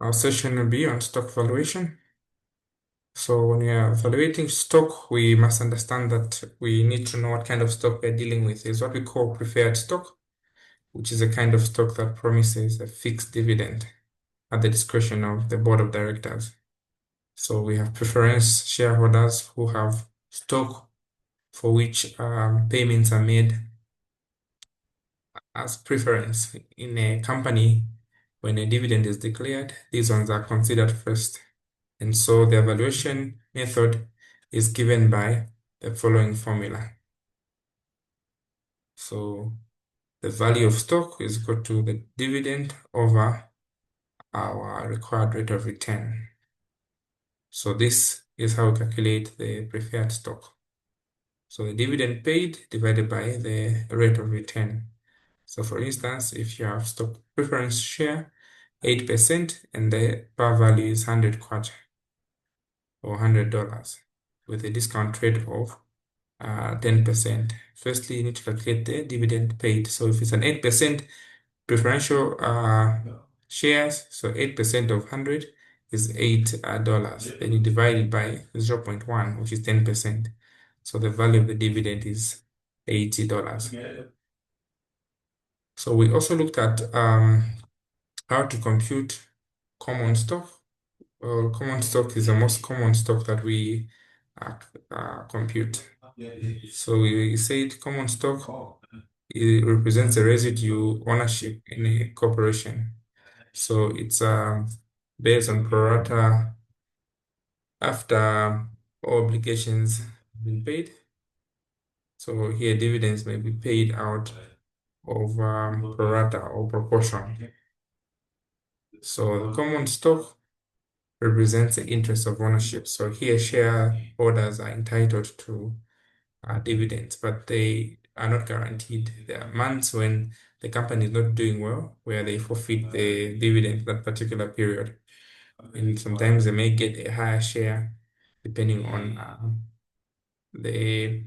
Our session will be on stock valuation. So when we are evaluating stock, we must understand that we need to know what kind of stock we're dealing with. Is what we call preferred stock, which is a kind of stock that promises a fixed dividend at the discretion of the board of directors. So we have preference shareholders who have stock for which payments are made as preference in a company. When a dividend is declared, these ones are considered first. And so the evaluation method is given by the following formula. So the value of stock is equal to the dividend over our required rate of return. So this is how we calculate the preferred stock. So the dividend paid divided by the rate of return. So for instance, if you have stock preference share, 8%, and the par value is 100 kwacha or $100 with a discount rate of 10%. Firstly, you need to calculate the dividend paid. So if it's an 8% preferential shares, so 8% of 100 is $8. Then you divide it by 0.1, which is 10%. So the value of the dividend is $80. So we also looked at how to compute common stock. Well, common stock is the most common stock that we compute. So we said common stock, it represents a residue ownership in a corporation. So it's based on pro rata after all obligations have been paid. So here dividends may be paid out of pro rata or proportion. So the common stock represents the interest of ownership. So here shareholders are entitled to dividends, but they are not guaranteed. There are months when the company is not doing well, where they forfeit the dividend that particular period. And sometimes they may get a higher share depending on the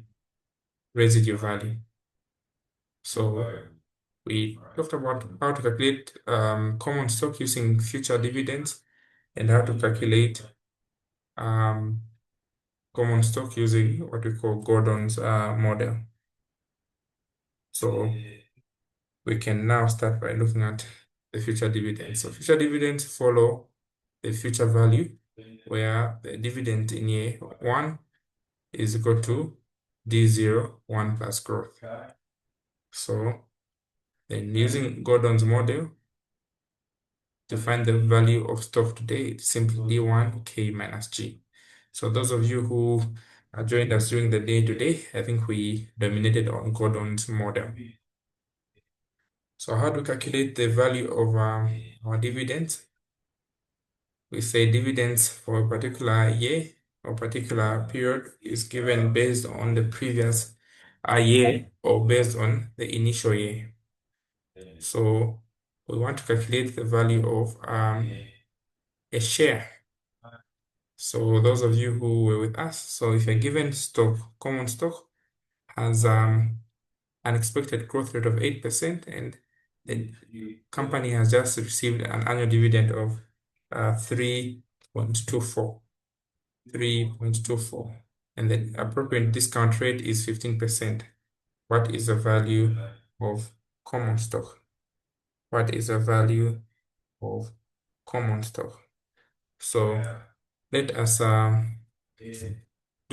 residue value. So we talked about how to calculate common stock using future dividends and how to calculate um, common stock using what we call Gordon's model. So we can now start by looking at the future dividends. So future dividends follow the future value, where the dividend in year 1 is equal to D0, 1 plus growth. So then using Gordon's model to find the value of stock today, it's simply D1 K minus G. So those of you who joined us during the day today, I think we dominated on Gordon's model. So how do we calculate the value of our dividends? We say dividends for a particular year or particular period is given based on the previous year or based on the initial year. So we want to calculate the value of a share. So those of you who were with us, so if a given stock, common stock, has an expected growth rate of 8%, and the company has just received an annual dividend of 3.24, and the appropriate discount rate is 15%. What is the value of common stock? What is the value of common stock? So let us do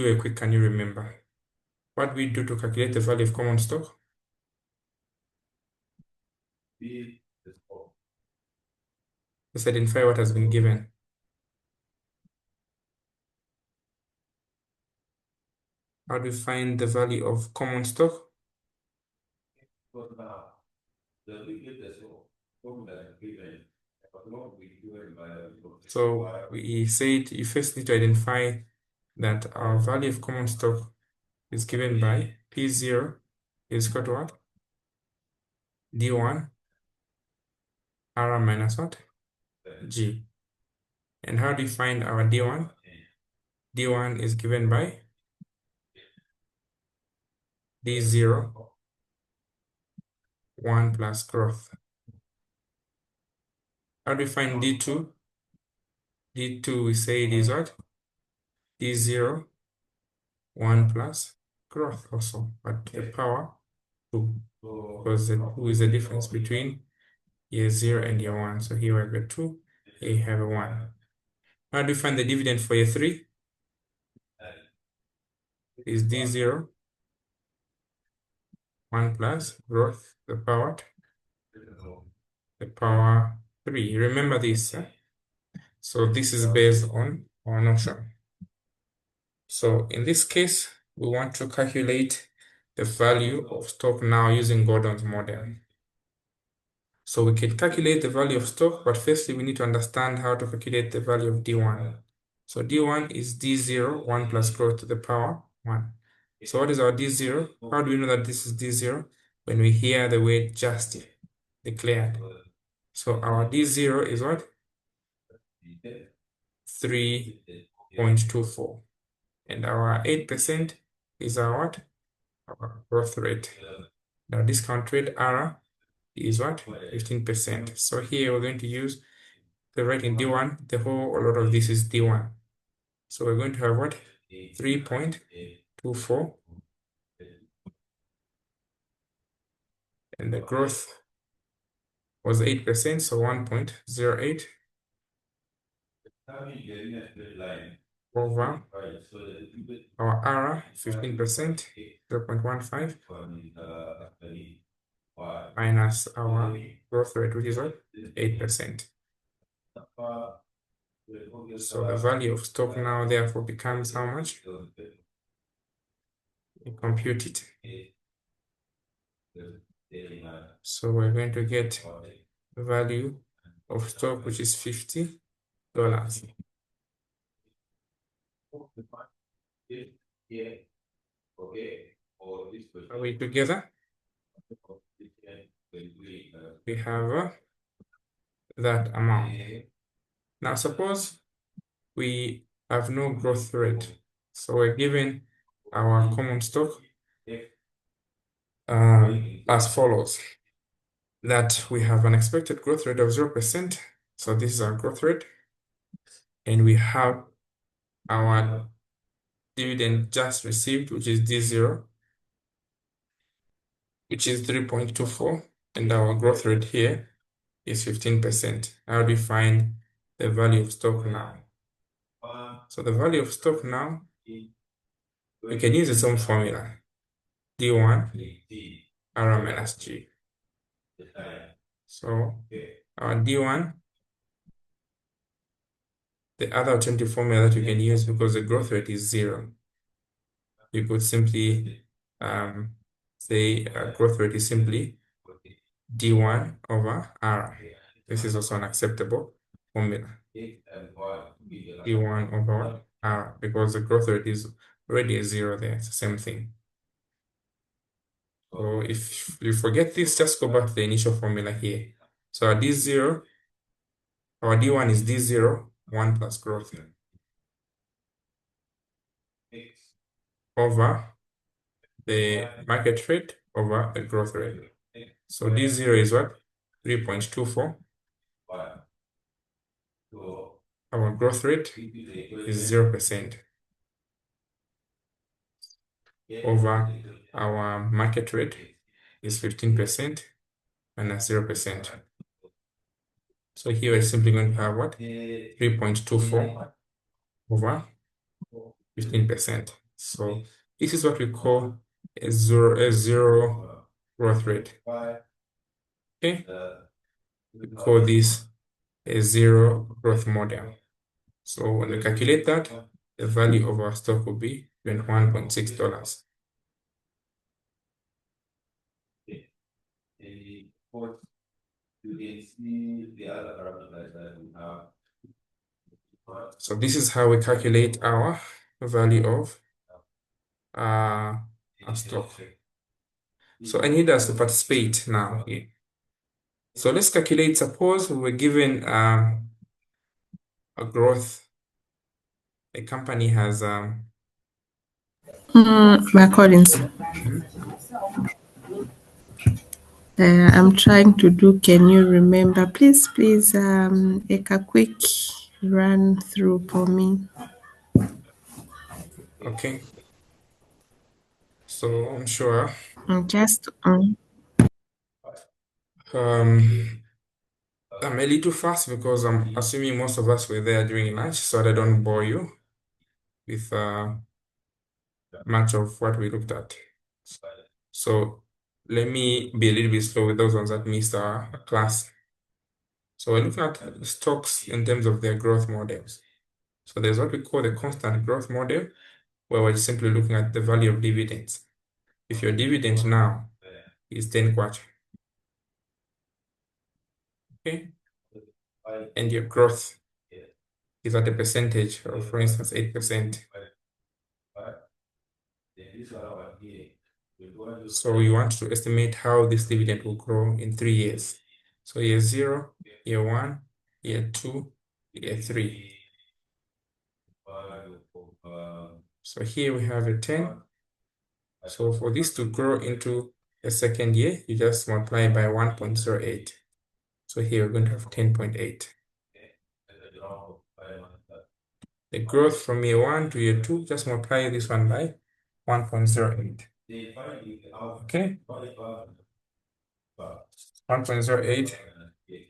a quick, can you remember? What we do to calculate the value of common stock? Let's identify what has been given. How do we find the value of common stock? So we said you first need to identify that our value of common stock is given by P0 is equal to what? D1 R minus what? G. And how do you find our D1? D1 is given by D0, 1 plus growth. How do you find D2? D2 we say it is what? D0, 1 plus growth also, but the power 2, because the 2 is the difference between year 0 and year 1. So here we have a 2, here you have a 1. How do you find the dividend for year 3? Is D0, 1 plus growth, the power 3. Remember this. So this is based on our notion. So in this case, we want to calculate the value of stock now using Gordon's model. So we can calculate the value of stock, but firstly we need to understand how to calculate the value of D1. So D1 is D0, 1 plus growth to the power 1. So what is our D0? How do we know that this is D0? When we hear the word just declared. So our D0 is what? 3.24. And our 8% is our what? Our growth rate. Now discount rate R is what? 15%. So here we're going to use the rate in D1. The whole lot of this is D1. So we're going to have what? 3.24. And the growth was 8%, so 1.08 over our R, 15%, 0.15, minus our growth rate, which is what? 8%. So the value of stock now therefore becomes how much? We compute it. So we're going to get the value of stock, which is $50. Are we together? We have that amount. Now suppose we have no growth rate. So we're given our common stock as follows. That we have an expected growth rate of 0%. So this is our growth rate. And we have our dividend just received, which is D0, which is 3.24. And our growth rate here is 15%. How do we find the value of stock now? So the value of stock now, we can use its own formula. D1 R minus G. So our D1, the other alternative formula that you can use, because the growth rate is 0, you could simply say growth rate is simply D1 over R. This is also an acceptable formula. D1 over R, because the growth rate is already a 0 there. It's the same thing. So if you forget this, just go back to the initial formula here. So our D0, our D1 is D0, 1 plus growth over the market rate over the growth rate. So D0 is what? 3.24. Our growth rate is 0% over our market rate is 15% minus 0%. So here we're simply going to have what? 3.24 over 15%. So this is what we call a zero growth rate. Okay, we call this a zero growth model. So when we calculate that, the value of our stock will be $21.6. So this is how we calculate our value of our stock. So I need us to participate now here. So let's calculate, suppose we were given a growth, a company has Collins. I'm trying to do, can you remember? Please, Eka, quick run through for me. Okay, so I'm sure. Just Um, I'm a little fast because I'm assuming most of us were there during lunch, so that I don't bore you with much of what we looked at. So let me be a little bit slow with those ones that missed our class. So we're looking at stocks in terms of their growth models. So there's what we call the constant growth model, where we're simply looking at the value of dividends. If your dividend now is 10 kwacha, okay, and your growth is at a percentage of, for instance, 8%. So you want to estimate how this dividend will grow in 3 years. So year 0, year 1, year 2, year 3. So here we have a 10. So for this to grow into a second year, you just multiply by 1.08. So here we're going to have 10.8. The growth from year 1 to year 2, just multiply this one by 1.08. Okay? 1.08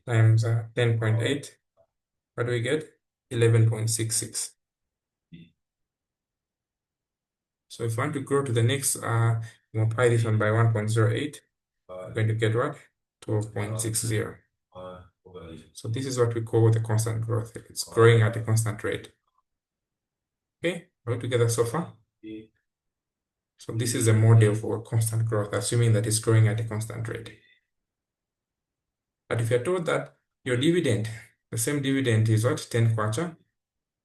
times 10.8. What do we get? 11.66. So if you want to grow to the next, multiply this one by 1.08, we're going to get what? 12.60. So this is what we call the constant growth. It's growing at a constant rate. Okay, all together so far? So this is a model for constant growth, assuming that it's growing at a constant rate. But if you're told that your dividend, the same dividend is what? 10 kwacha,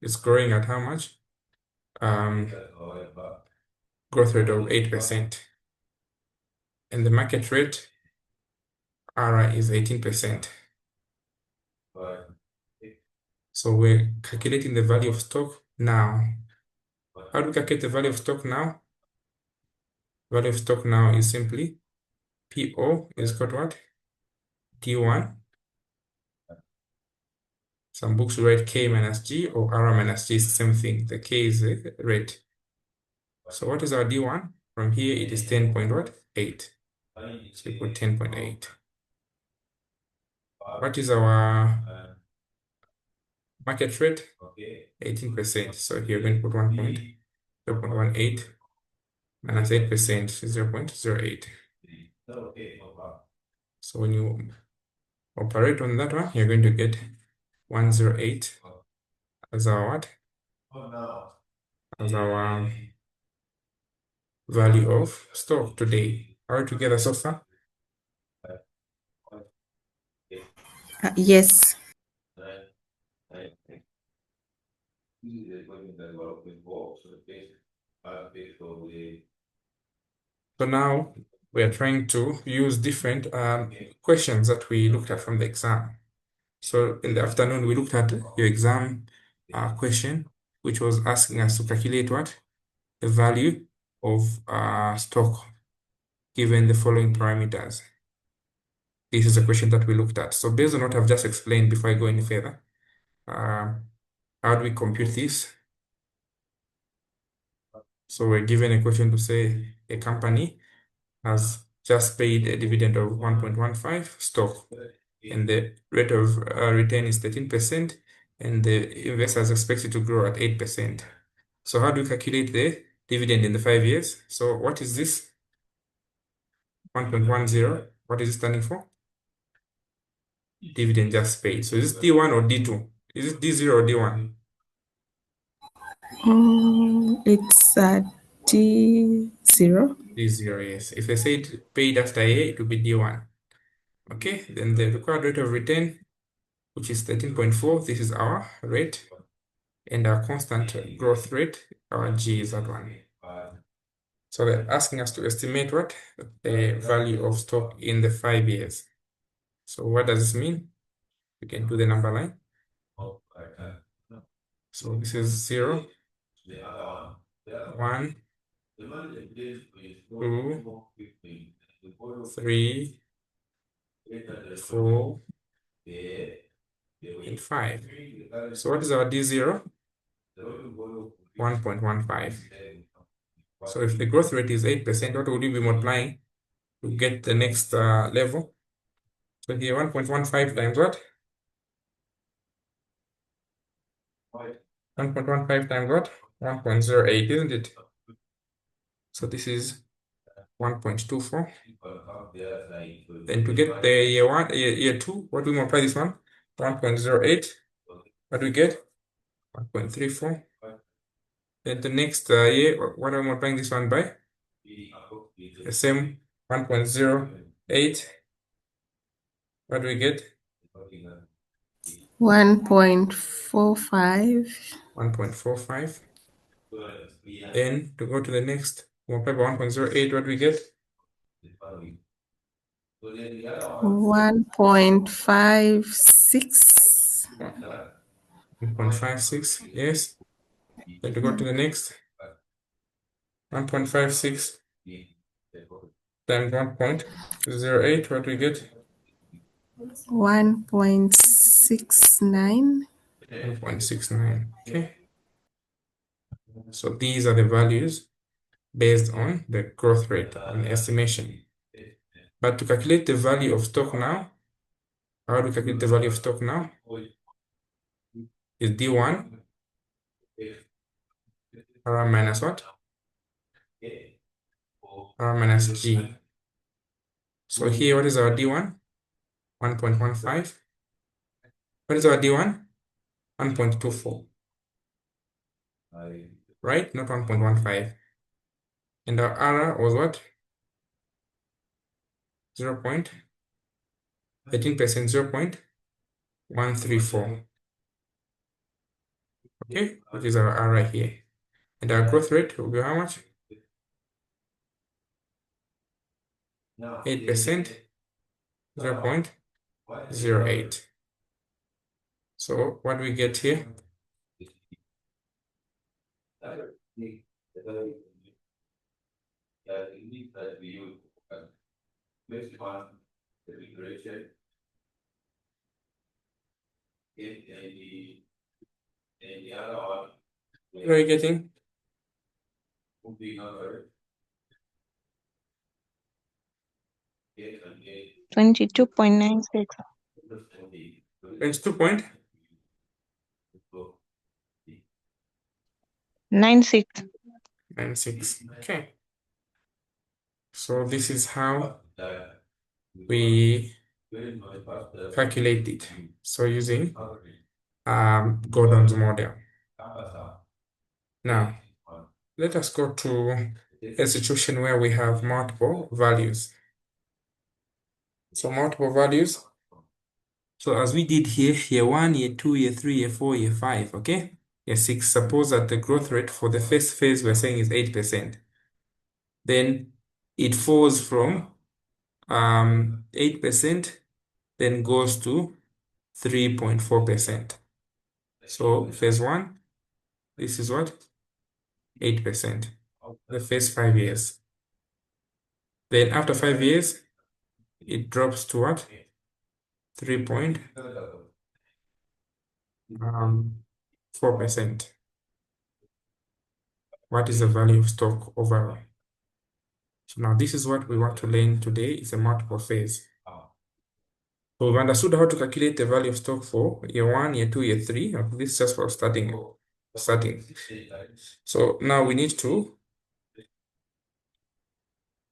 it's growing at how much? Growth rate of 8%. And the market rate, R is 18%. So we're calculating the value of stock now. How do we calculate the value of stock now? Value of stock now is simply PO is equal to what? T1. Some books write K minus G, or R minus G is the same thing. The K is the rate. So what is our D1? From here it is 10.8. So we put 10.8. What is our market rate? 18%. So here we're going to put 1.018 minus 8% is 0.08. So when you operate on that one, you're going to get 108 as our what? As our value of stock today. Are we together so far? yes. So now we are trying to use different questions that we looked at from the exam. So in the afternoon, we looked at your exam question, which was asking us to calculate what? The value of stock given the following parameters. This is a question that we looked at. So based on what I've just explained before I go any further, how do we compute this? So we're given a question to say a company has just paid a dividend of 1.15 stock, and the rate of return is 13%, and the investors expect it to grow at 8%. So how do we calculate the dividend in the 5 years? So what is this? 1.10, what is it standing for? Dividend just paid. So is this D1 or D2? Is it D0 or D1? It's D0. D0, yes. If they say it paid after a year, it will be D1. Okay, then the required rate of return, which is 13.4, this is our rate, and our constant growth rate, our G is that one. So they're asking us to estimate what? The value of stock in the 5 years. So what does this mean? We can do the number line. So this is 0, 1, 2, 3, 4, and 5. So what is our D0? 1.15. So if the growth rate is 8%, what would you be multiplying to get the next level? So here 1.15 times what? 1.15 times what? 1.08, isn't it? So this is 1.24. Then to get the year 2, what do we multiply this one? 1.08. What do we get? 1.34. Then the next year, what am I multiplying this one by? The same 1.08. What do we get? 1.45. 1.45. Then to go to the next, multiply by 1.08, what do we get? 1.56. 1.56, yes. Then to go to the next, 1.56 times 1.08, what do we get? 1.69. 1.69. Okay. So these are the values based on the growth rate on estimation. But to calculate the value of stock now, how do we calculate the value of stock now? Is D1 R minus what? R minus G. So here, what is our D1? 1.15. What is our D1? 1.24. Right? Not 1.15. And our R was what? 0.13%, 0.134. Okay, which is our R right here. And our growth rate will be how much? 8%, 0.08. So what do we get here? What are you getting? 22.96. 22.96. 96. Okay. So this is how we calculate it. So using Gordon's model. Now, let us go to a situation where we have multiple values. So multiple values. So as we did here, year 1, year 2, year 3, year 4, year 5, okay? Year 6, suppose that the growth rate for the first phase we're saying is 8%. Then it falls from 8%, then goes to 3.4%. So phase 1, this is what? 8%. The first 5 years. Then after 5 years, it drops to what? 3.4%. What is the value of stock overall? So now this is what we want to learn today. It's a multiple phase. So we've understood how to calculate the value of stock for year 1, year 2, year 3. This is just for starting. So now we need to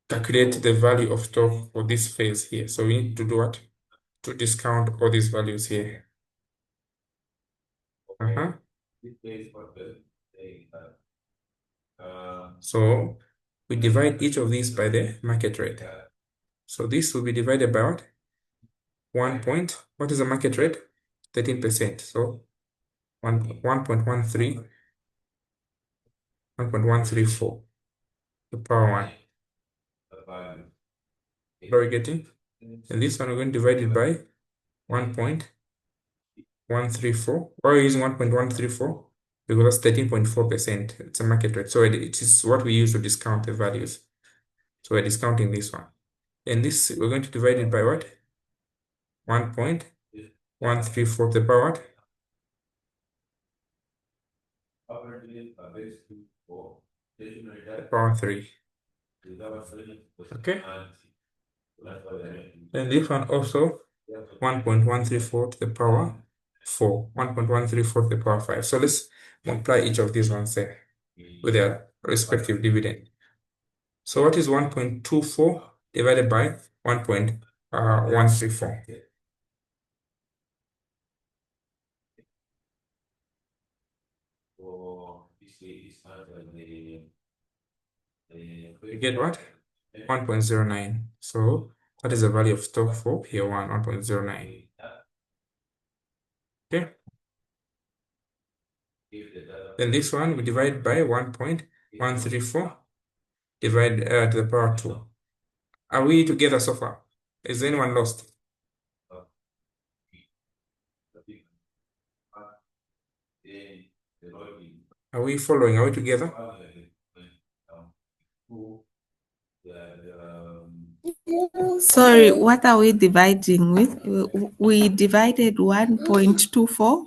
calculate the value of stock for this phase here. So we need to do what? To discount all these values here. So we divide each of these by the market rate. So this will be divided by what? What is the market rate? 13%. So 1.13, 1.134 to power 1. What are we getting? And this one we're going to divide it by 1.134. Why are we using 1.134? Because that's 13.4%. It's a market rate. So it is what we use to discount the values. So we're discounting this one. And this, we're going to divide it by what? 1.134 to the power what? the power 3. Okay. Then this one also 1.134 to the power 4, 1.134 to the power 5. So let's multiply each of these ones there with their respective dividend. So what is 1.24 divided by 1.134? You get what? 1.09. So that is the value of stock for year 1, 1.09. Okay. Then this one we divide by 1.134 divide to the power 2. Are we together so far? Is anyone lost? Are we following? Are we together? Sorry, what are we dividing with? We divided 1.24.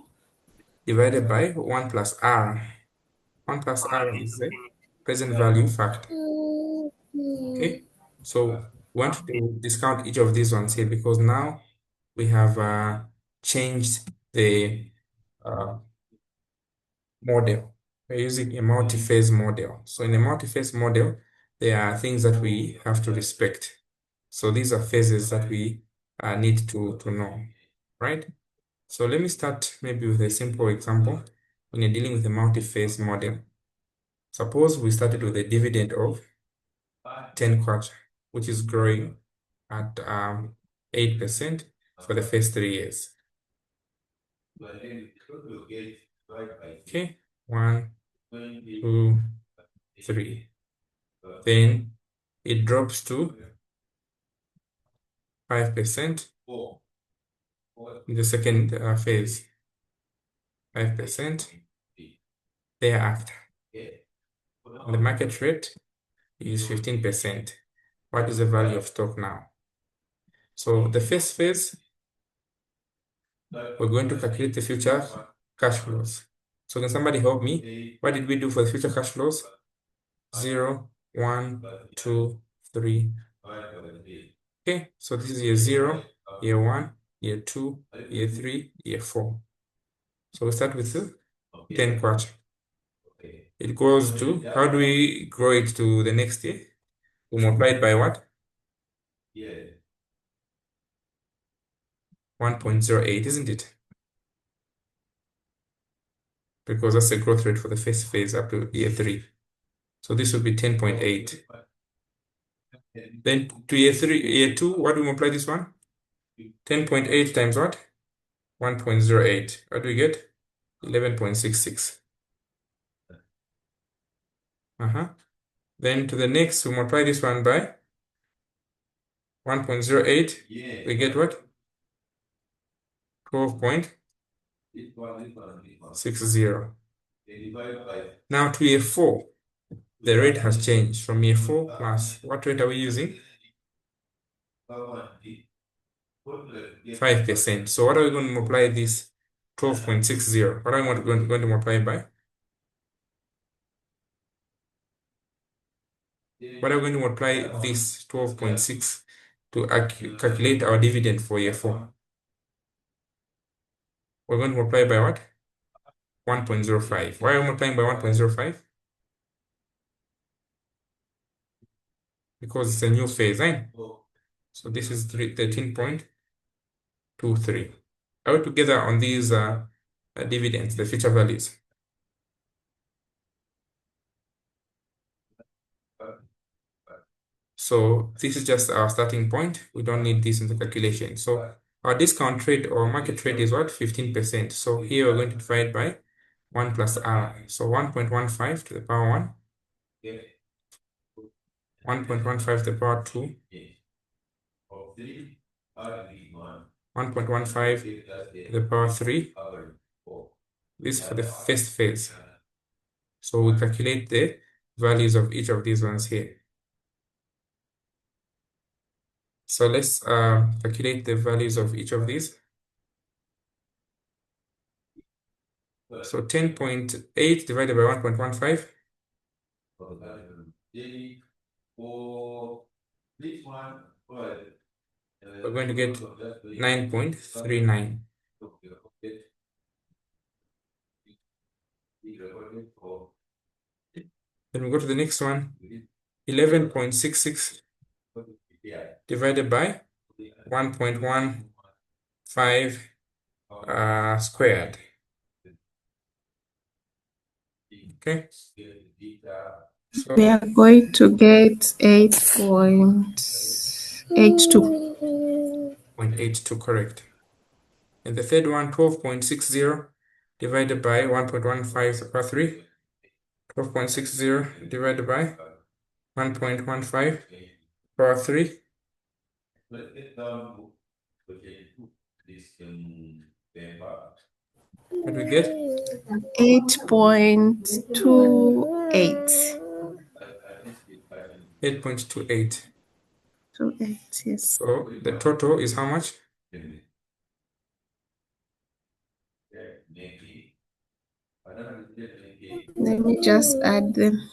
Divided by 1 plus R. 1 plus R is the present value factor. Okay, so we want to discount each of these ones here because now we have changed the model. We're using a multi-phase model. So in a multi-phase model, there are things that we have to respect. So these are phases that we need to know, right? So let me start maybe with a simple example. When you're dealing with a multi-phase model, suppose we started with a dividend of 10 kwacha, which is growing at 8% for the first 3 years. Okay, 1, 2, 3. Then it drops to 5% in the second phase, 5% thereafter. And the market rate is 15%. What is the value of stock now? So the first phase, we're going to calculate the future cash flows. So can somebody help me? What did we do for the future cash flows? 0, 1, 2, 3. Okay, so this is year 0, year 1, year 2, year 3, year 4. So we start with 10 kwacha. It goes to, how do we grow it to the next year? We multiply it by what? 1.08, isn't it? Because that's the growth rate for the first phase up to year 3. So this would be 10.8. Then to year 3, year 2, what do we multiply this one? 10.8 times what? 1.08. What do we get? 11.66. Then to the next, we multiply this one by 1.08. We get what? 12.60. Now to year 4, the rate has changed from year 4 plus. What rate are we using? 5%. So what are we going to multiply this 12.60? What are we going to multiply by? What are we going to multiply this 12.6 to calculate our dividend for year 4? We're going to multiply by what? 1.05. Why are we multiplying by 1.05? Because it's a new phase, eh? So this is 13.23. Are we together on these dividends, the future values? So this is just our starting point. We don't need this in the calculation. So our discount rate or market rate is what? 15%. So here we're going to divide by 1 plus R. So 1.15 to the power 1, 1.15 to the power 2, 1.15 to the power 3. This is for the first phase. So we calculate the values of each of these ones here. So let's calculate the values of each of these. So 10.8 divided by 1.15. We're going to get 9.39. Then we go to the next one. 11.66 divided by 1.15 squared. Okay. So We are going to get 8.82. 0.82, correct. And the third one, 12.60 divided by 1.15 power 3. 12.60 divided by 1.15 power 3. What do we get? 8.28. 8.28. 28, yes. So the total is how much? Let me just add them.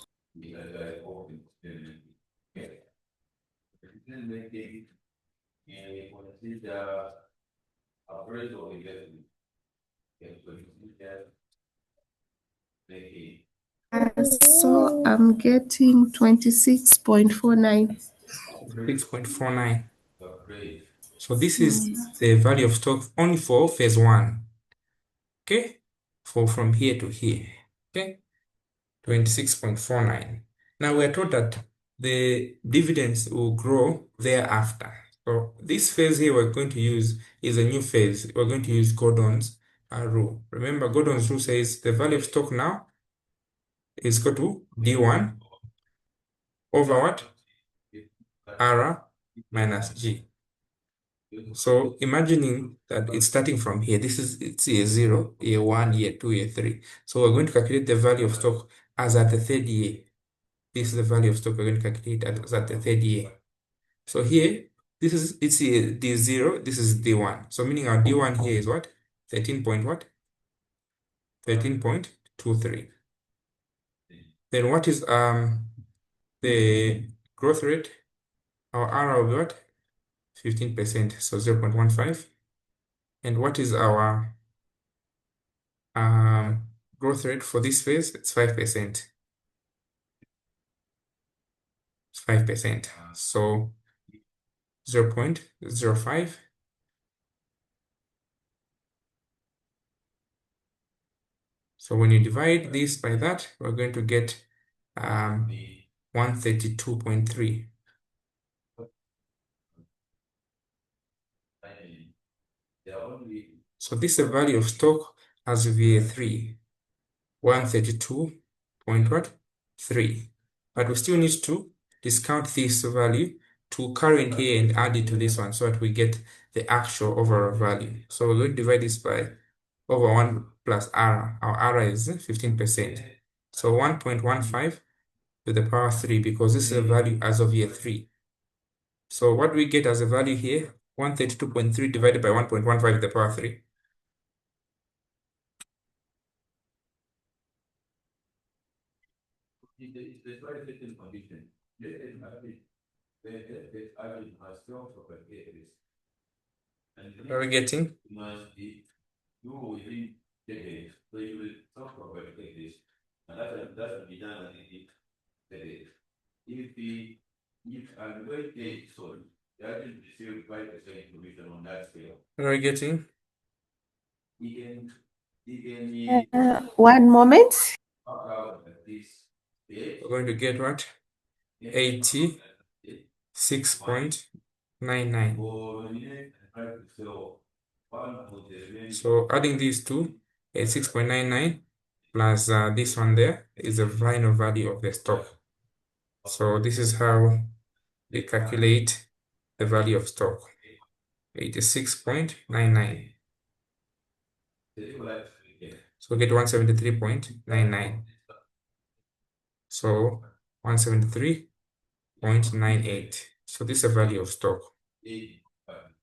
So I'm getting 26.49. 6.49. So this is the value of stock only for phase 1. Okay? From here to here. Okay? 26.49. Now we're told that the dividends will grow thereafter. So this phase here we're going to use is a new phase. We're going to use Gordon's rule. Remember, Gordon's rule says the value of stock now is equal to D1 over what? R minus G. So imagining that it's starting from here, it's year 0, year 1, year 2, year 3. So we're going to calculate the value of stock as at the third year. This is the value of stock we're going to calculate as at the third year. So here, it's year D0, this is D1. So meaning our D1 here is what? 13 point what? 13.23. Then what is the growth rate? Our R will be what? 15%, so 0.15. And what is our growth rate for this phase? It's 5%. It's 5%. So 0.05. So when you divide this by that, we're going to get 132.3. So this is the value of stock as of year 3. 132 point what? 3. But we still need to discount this value to current here and add it to this one so that we get the actual overall value. So we're going to divide this by over 1 plus R. Our R is 15%. So 1.15 to the power 3 because this is a value as of year 3. So what do we get as a value here? 132.3 divided by 1.15 to the power 3. What are we getting? What are we getting? One moment. We're going to get what? 86.99. So adding these two, 86.99 plus this one there is the final value of the stock. So this is how we calculate the value of stock. 86.99. So we get 173.99. So 173.98. So this is the value of stock.